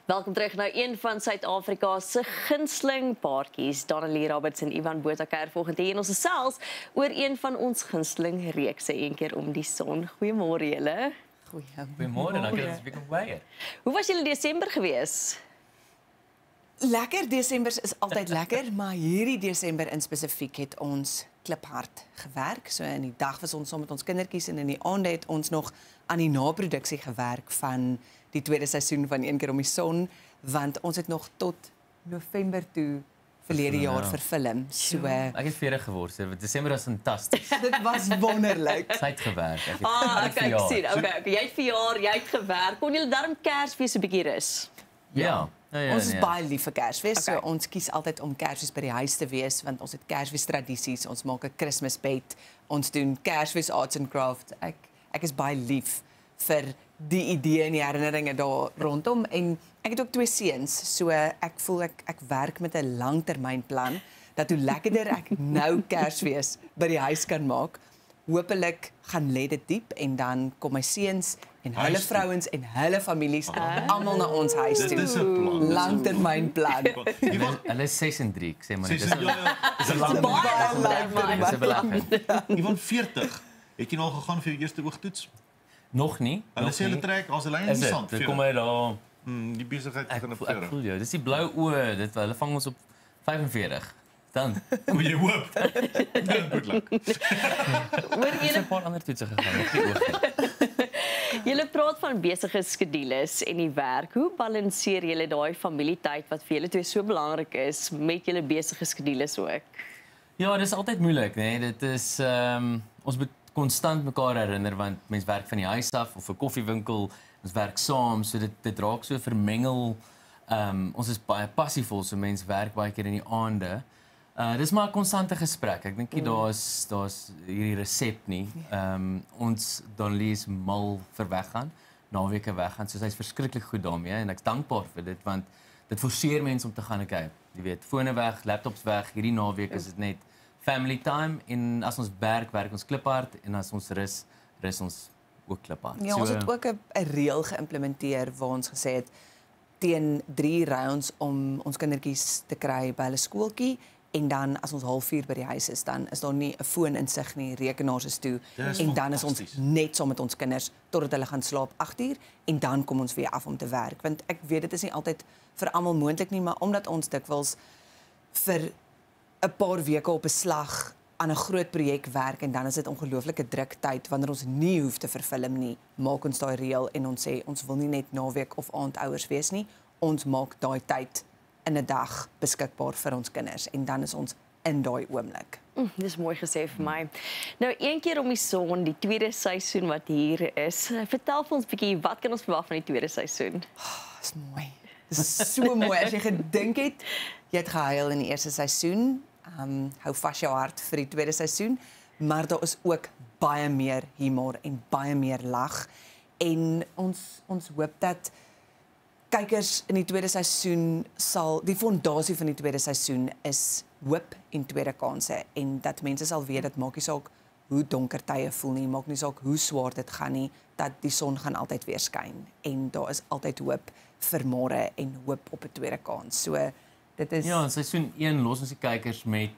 Welkom terug nou een van Suid-Afrika se gunsteling paartjies, Donnelly Roberts en Ivan Botha kuier volgende hier in ons gesels oor een van ons gunsteling reekse, Een keer om die son. Goeiemôre julle. Goeiemôre, dankie dat ons weer kon kuier. Hoe was julle Desember gewees? Lekker, Desember is altyd lekker, maar hierdie Desember in spesifiek het ons kliphard gewerk. So in die dag was ons saam met ons kindertjies en in die aande het ons nog aan die naproduksie gewerk van die tweede seisoen van Een keer om die son, want ons het nog tot November toe verlede jaar verfilm. So Ek het 40 geword, so Desember was fantasties. dit was wonderlik. Sy het gewerk. Okay, ek sien. Okay, jy het verjaar, jy het gewerk. Kon julle darm Kersfees 'n bietjie rus? Ja. Ons is baie lief vir Kersfees, Okay. so ons kies altyd om Kersfees by die huis te wees, want ons het Kersfees tradisies, ons maak 'n Kersbed, ons doen Kersfees arts and crafts. Ek is baie lief vir die idee en die herinneringe daar rondom, en ek het ook 2 seuns, so ek voel ek werk met 'n langtermynplan, dat hoe lekkerder ek nou Kersfees by die huis kan maak, hopelik gaan lê dit diep, en dan kom my seuns en hulle vrouens en hulle families almal na ons huis toe. Dit is 'n plan. Langtermynplan. Hulle is 6 en 3, ek sê maar dit is 'n Baie langtermyn. Dis 'n belangrik. Ivan 40. Het jy nou al gegaan vir jou eerste oogtoets? Nog nie. Hulle sê hulle trek as 'n lyn in Is die dit? sand. Dit kom uit daar. Die besigheid Ek begin voel afkeer. jou. Dis die blou oë, dit hulle vang ons op 45. Dan Hoe jy hoop. Good luck. Hoor het julle, 'n paar ander toetse gegaan, nog nie oog. julle praat van besige skedules en die werk. Hoe balanseer julle daai familietyd wat vir julle twee so belangrik is met julle besige skedules ook? Ja, dis altyd moeilik, né? Dit is ons moet konstant mekaar herinner, want mens werk van die huis af of 'n koffiewinkel, ons werk saam, so dit raak so vermengel. Ons is baie passievol, so mens werk baie keer in die aande. Dis maar 'n konstante gesprek. Ek dink nie daar's hierdie resep nie. Ons Donnelly is mal vir weggaan, naweke weggaan. So sy's verskriklik goed daarmee en ek's dankbaar vir dit, want dit forceer mense om te gaan kyk. Jy weet, fone weg, laptops weg. Hierdie naweek is dit net family time, en as ons werk ons kliphard, en as ons rus ons ook kliphard. Ja, ons het ook 'n reël geïmplementeer waar ons gesê het teen 3 rounds om ons kindertjies te kry by hulle skooltjie, en dan as ons 3:30 by die huis is, dan is daar nie 'n foon in sig nie, rekenaars is toe, Dis en dan is ons fantasties. net saam met ons kinders totdat hulle gaan slaap 8:00, en dan kom ons weer af om te werk, want ek weet dit is nie altyd vir almal moontlik nie, maar omdat ons dikwels vir 'n paar weke op 'n slag aan 'n groot projek werk, en dan is dit ongelooflike druk tyd wanneer ons nie hoef te verfilm nie, maak ons daai reël en ons sê ons wil nie net naweek of aandouers wees nie, ons maak daai tyd in 'n dag beskikbaar vir ons kinders, en dan is ons in daai oomblik. Dis mooi gesê vir my. Nou, Een keer om die son, die tweede seisoen wat hier is. Vertel vir ons 'n bietjie, wat kan ons verwag van die tweede seisoen? Dis mooi. Dis so mooi as jy gedink het jy het gehuil in die eerste seisoen. Hou vas jou hart vir die tweede seisoen, maar daar is ook baie meer humor en baie meer lag, en ons hoop dat kykers in die tweede seisoen die fondasie van die tweede seisoen is hoop en tweede kansse, en dat mense sal weet dat maak nie saak hoe donker tye voel nie, maak nie saak hoe swaar dit gaan nie, dat die son gaan altyd weer skyn, en daar is altyd hoop vir môre en hoop op 'n tweede kans. So dit is Ja, in seisoen 1 los ons die kykers met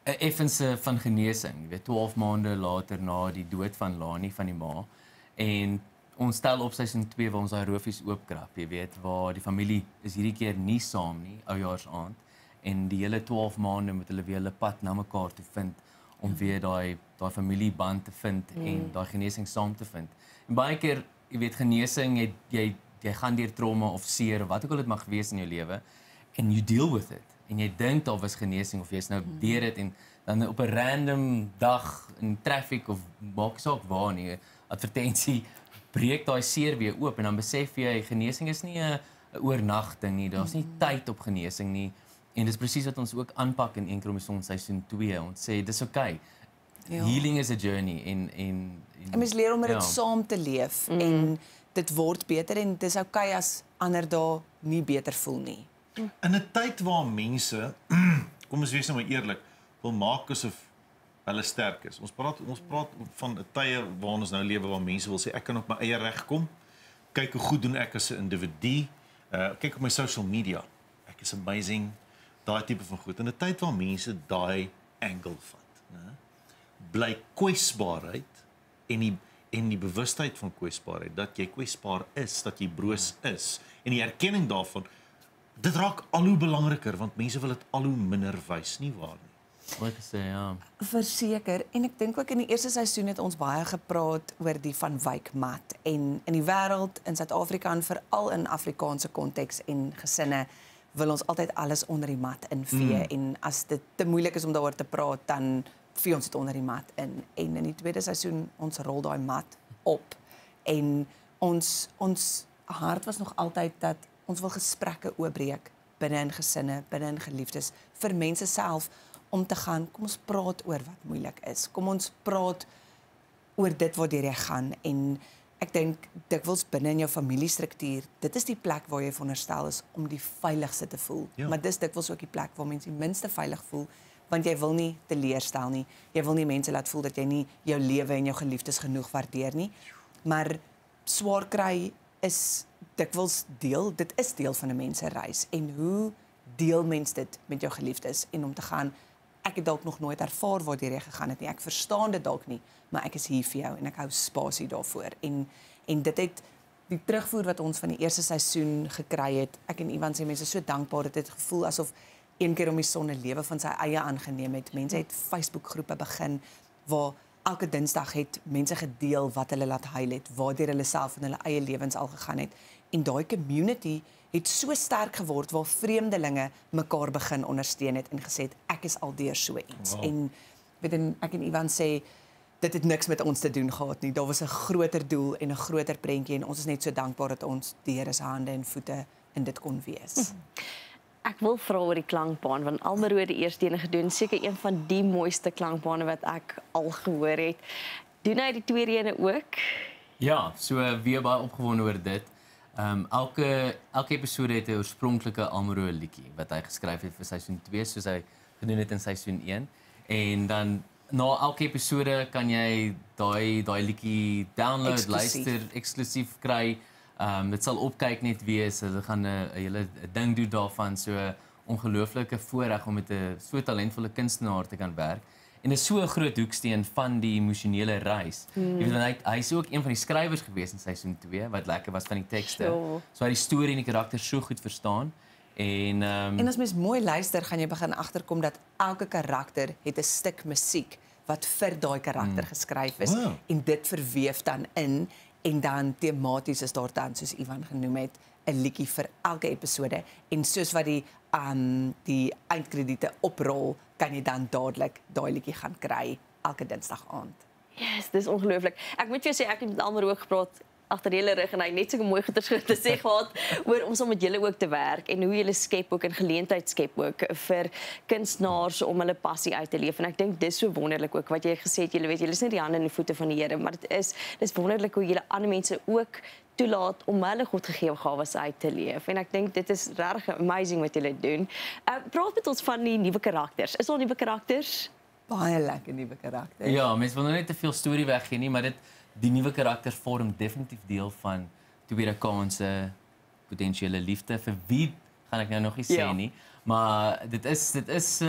'n effense van genesing, jy weet, 12 maande later na die dood van Lani van die ma. En ons stel op seisoen 2 waar ons daai roofies oopkrap, jy weet, waar die familie is hierdie keer nie saam nie, oujaarsaand, en die hele 12 maande moet hulle weer hulle pad na mekaar toe vind om weer daai familieband te vind en daai genesing saam te vind. En baie keer, jy weet, genesing, jy gaan deur trauma of seer of wat ook al dit mag wees in jou lewe, en you deal with it. En jy dink daar was genesing of jy's nou deur dit, en dan op 'n random dag in traffic of maak saak waar nie, advertensie breek daai seer weer oop, en dan besef jy genesing is nie 'n oornag ding nie. Daar's nie tyd op genesing nie. En dis presies wat ons ook aanpak in Een keer om die son seisoen 2. Ons sê dis okay. Ja. Healing is a journey, en mens leer om met ja. dit saam te leef, en dit word beter, en dis okay as ander dae nie beter voel nie. In 'n tyd waar mense, kom ons wees nou maar eerlik, wil maak asof hulle sterk is. Ons praat van 'n tye waar ons nou lewe waar mense wil sê ek kan op my eie reg kom. Kyk hoe goed doen ek as 'n individu. Kyk op my social media. Ek is amazing, daai tipe van goed. In 'n tyd waar mense daai angle vat, né? Bly kwesbaarheid en die bewustheid van kwesbaarheid, dat jy kwesbaar is, dat jy broos is, en die erkenning daarvan, dit raak al hoe belangriker, want mense wil dit al hoe minder wys, nie waar nie? Wat gesê, ja. Verseker, en ek dink ook in die eerste seisoen het ons baie gepraat oor die van wijkmat en in die wêreld, in Suid-Afrika en veral in Afrikaanse konteks en gesinne wil ons altyd alles onder die mat invee en as dit te moeilik is om daaroor te praat, dan vee ons dit onder die mat in. En in die tweede seisoen ons rol daai mat op en ons hart was nog altyd dat ons wil gesprekke oopbreek binne in gesinne, binne in geliefdes vir mense self om te gaan, kom ons praat oor wat moeilik is. Kom ons praat oor dit waartoe jy gaan en ek dink dikwels binne in jou familiestruktuur, dit is die plek waar jy veronderstel is om die veiligste te voel. Ja. Maar dis dikwels ook die plek waar mense die minste veilig voel, want jy wil nie teleurstel nie. Jy wil nie mense laat voel dat jy nie jou lewe en jou geliefdes genoeg waardeer nie. Maar swaar kry is dikwels dit is deel van 'n mens se reis en hoe deel mens dit met jou geliefdes en om te gaan ek het dalk nog nooit ervaar waartoe jy gegaan het nie. Ek verstaan dit dalk nie, maar ek is hier vir jou en ek hou spasie daarvoor. En dit het die terugvoer wat ons van die eerste seisoen gekry het. Ek en Ivan sê mense so dankbaar dat dit gevoel asof een keer om die son 'n lewe van sy eie aangeneem het. Mense het Facebook-groepe begin waar elke Dinsdag het mense gedeel wat hulle laat huil het, waardeur hulle self in hulle eie lewens al gegaan het. En daai community het so sterk geword waar vreemdelinge mekaar begin ondersteun het en gesê het ek is al deur so iets. Wow. En weet en ek en Ivan sê dit het niks met ons te doen gehad nie. Daar was 'n groter doel en 'n groter prentjie en ons is net so dankbaar dat ons die Here se hande en voete in dit kon wees. Ek wil vra oor die klankbaan, want Almero het die eerste ene gedoen, seker een van die mooiste klankbane wat ek al gehoor het. Doen hy die tweede ene ook? Ja, so weer baie opgewonde oor dit. Elke episode het 'n oorspronklike Almero liedjie wat hy geskryf het vir seisoen 2 soos hy gedoen het in seisoen 1. En dan na elke episode kan jy daai liedjie download, Eksklusief. luister, eksklusief kry. Dit sal opkyk net wees. Hulle gaan 'n hele ding doen daarvan, so ongelooflike voorreg om met 'n so talentvolle kunstenaar te kan werk. En dit is so 'n groot hoeksteen van die emosionele reis. Jy weet hy is ook een van die skrywers gewees in seisoen 2 wat lekker was van die tekste. Sure. So hy die storie en die karakters so goed verstaan. En En as mens mooi luister, gaan jy begin agterkom dat elke karakter het 'n stuk musiek wat vir daai karakter geskryf is Wow. en dit verweef dan in en dan tematies is daar dan soos Ivan genoem het 'n liedjie vir elke episode en soos wat die eindkrediete oprol, kan jy dan dadelik daai liedjie gaan kry elke Dinsdag aand. Yes, dis ongelooflik. Ek moet vir jou sê ek het met Almero ook gepraat agter julle rug en hy het net so mooi goeie te sê gehad oor om saam met julle ook te werk en hoe julle skep ook en geleentheid skep ook vir kunstenaars om hulle passie uit te leef. En ek dink dis so wonderlik ook wat jy gesê het, julle weet julle is nie die hande en die voete van die Here, maar dis wonderlik hoe julle ander mense ook toelaat om hulle godgegewe gawes uit te leef. En ek dink dit is regtig amazing wat julle doen. Praat met ons van die nuwe karakters. Is daar nuwe karakters? Baie lekker nuwe karakter. ja, mense wil nou net te veel storie weggee nie, maar die nuwe karakters vorm definitief deel van tweede kanse, potensiële liefde. Vir wie gaan ek nou nog nie sê nie, maar dit is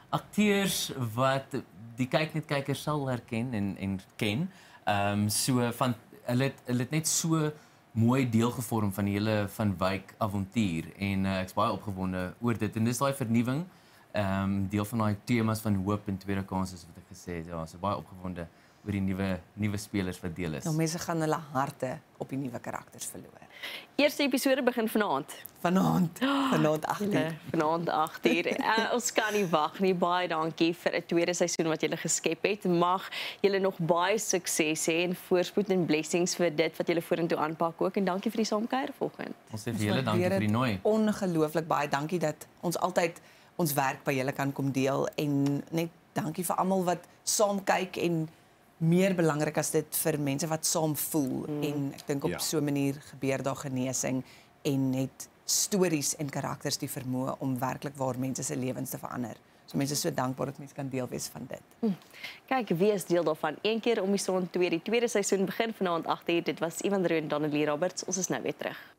akteurs wat die kykers sal herken en ken. So van hulle het net so mooi deel gevorm van die hele van Wyk avontuur en ek's baie opgewonde oor dit en dis daai vernuwing, deel van daai temas van hoop en tweede kanse wat ek gesê het. Ja, so baie opgewonde oor die nuwe spelers wat deel is. Nou mense gaan hulle harte op die nuwe karakters verloor. Eerste episode begin vanaand. Vanaand 8:00. Vanaand 8:00. Ons kan nie wag nie. Baie dankie vir 'n tweede seisoen wat julle geskep het. Mag julle nog baie sukses hê en voorspoed en blessings vir dit wat julle vorentoe aanpak ook en dankie vir die saamkuier vanoggend. Ons sê vir julle dankie vir die nooi. Ongelooflik baie dankie dat ons altyd ons werk by julle kan kom deel en net dankie vir almal wat saam kyk en meer belangrik as dit vir mense wat saam voel en ek dink op Ja. so 'n manier gebeur daar genesing en net stories en karakters die vermoë om werklik waar mense se lewens te verander. So mense is so dankbaar dat mense kan deel wees van dit. Kyk, wie is deel daarvan? Een keer om die son 2. Die tweede seisoen begin vanaand 8:00. Dit was Ivan Rooi en Donnelly Roberts. Ons is nou weer terug.